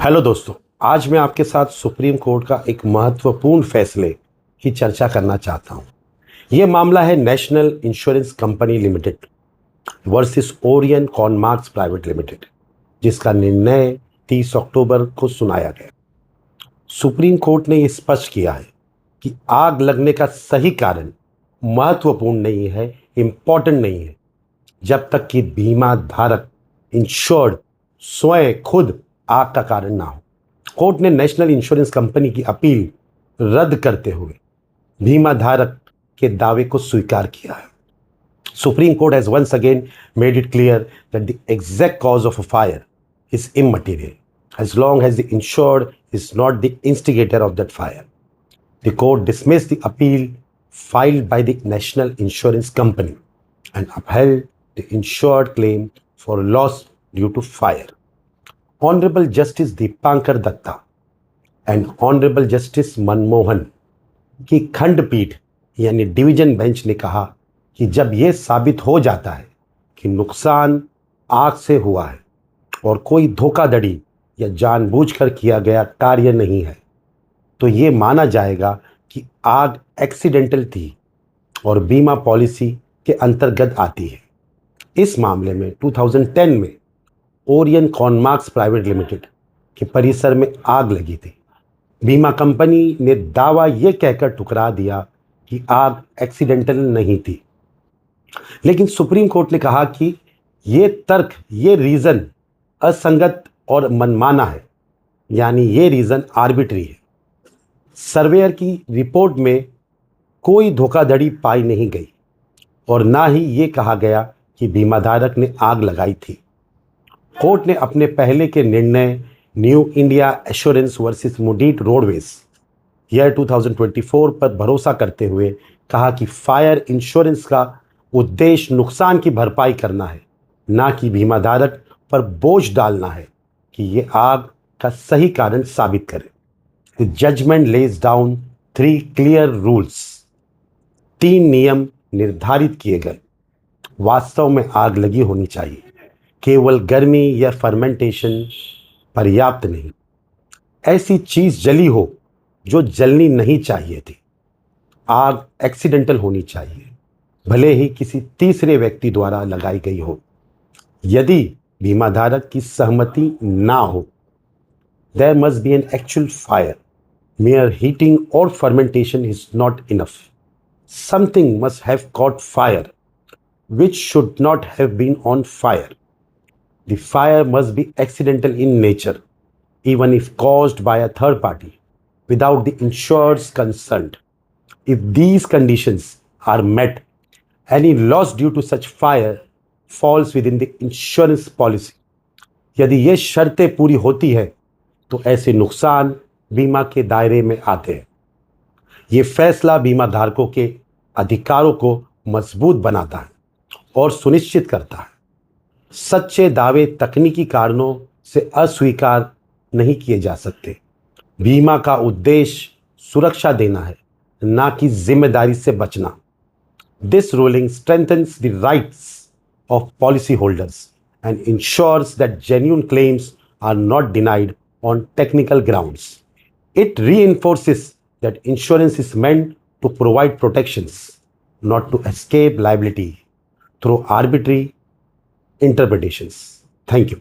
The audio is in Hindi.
हेलो दोस्तों, आज मैं आपके साथ सुप्रीम कोर्ट का एक महत्वपूर्ण फैसले की चर्चा करना चाहता हूं। यह मामला है national insurance company limited versus Orion Conmarks private limited, जिसका निर्णय 30 अक्टूबर को सुनाया गया। सुप्रीम कोर्ट ने यह स्पष्ट किया है कि आग लगने का सही कारण महत्वपूर्ण नहीं है, इंपॉर्टेंट नहीं है, जब तक कि बीमा धारक इंश्योर्ड स्वयं खुद आग का कारण ना हो। कोर्ट ने नेशनल इंश्योरेंस कंपनी की अपील रद्द करते हुए बीमा धारक के दावे को स्वीकार किया है। Supreme court has once again made it clear that the exact cause of a fire is immaterial as long as the insured is not the instigator of that fire. The court dismissed the appeal filed by the National Insurance Company and upheld the insured claim for loss due to fire. Honorable Justice Deepankar Datta and Honorable Justice Manmohan की खंडपीठ यानी डिवीजन बेंच ने कहा कि जब यह साबित हो जाता है कि नुकसान आग से हुआ है और कोई धोखाधड़ी या जानबूझकर किया गया कार्य नहीं है, तो ये माना जाएगा कि आग एक्सीडेंटल थी और बीमा पॉलिसी के अंतर्गत आती है। इस मामले में 2010 में ओरियन कॉनमार्क्स प्राइवेट लिमिटेड के परिसर में आग लगी थी। बीमा कंपनी ने दावा यह कहकर ठुकरा दिया कि आग एक्सीडेंटल नहीं थी, लेकिन सुप्रीम कोर्ट ने कहा कि ये तर्क, ये रीज़न असंगत और मनमाना है, यानी ये रीज़न आर्बिट्री है। सर्वेयर की रिपोर्ट में कोई धोखाधड़ी पाई नहीं गई और ना ही ये कहा गया कि बीमाधारक ने आग लगाई थी। कोर्ट ने अपने पहले के निर्णय new India assurance versus Mudit roadways year 2024 पर भरोसा करते हुए कहा कि फायर इंश्योरेंस का उद्देश्य नुकसान की भरपाई करना है, ना कि बीमाधारक पर बोझ डालना है कि ये आग का सही कारण साबित करे। The judgment lays down 3 clear rules. 3 नियम निर्धारित किए गए। वास्तव में आग लगी होनी चाहिए, केवल गर्मी या फर्मेंटेशन पर्याप्त नहीं। ऐसी चीज जली हो जो जलनी नहीं चाहिए थी। आग एक्सीडेंटल होनी चाहिए, भले ही किसी तीसरे व्यक्ति द्वारा लगाई गई हो। यदि बीमाधारक की सहमति ना हो, there must be an actual fire. Mere heating or fermentation is not enough. Something must have caught fire, which should not have been on fire. The fire must be accidental in nature, even if caused by a third party, without the insured's consent. If these conditions are met, any loss due to such fire falls within the insurance policy. यदि ये शर्तें पूरी होती है तो ऐसे नुकसान बीमा के दायरे में आते हैं। ये फैसला बीमा धारकों के अधिकारों को मजबूत बनाता है और सुनिश्चित करता है सच्चे दावे तकनीकी कारणों से अस्वीकार नहीं किए जा सकते। बीमा का उद्देश्य सुरक्षा देना है, ना कि जिम्मेदारी से बचना। This ruling strengthens the rights of policyholders and ensures that genuine claims are not denied on technical grounds. It reinforces that insurance is meant to provide protections, not to escape liability through arbitrary interpretations. Thank you.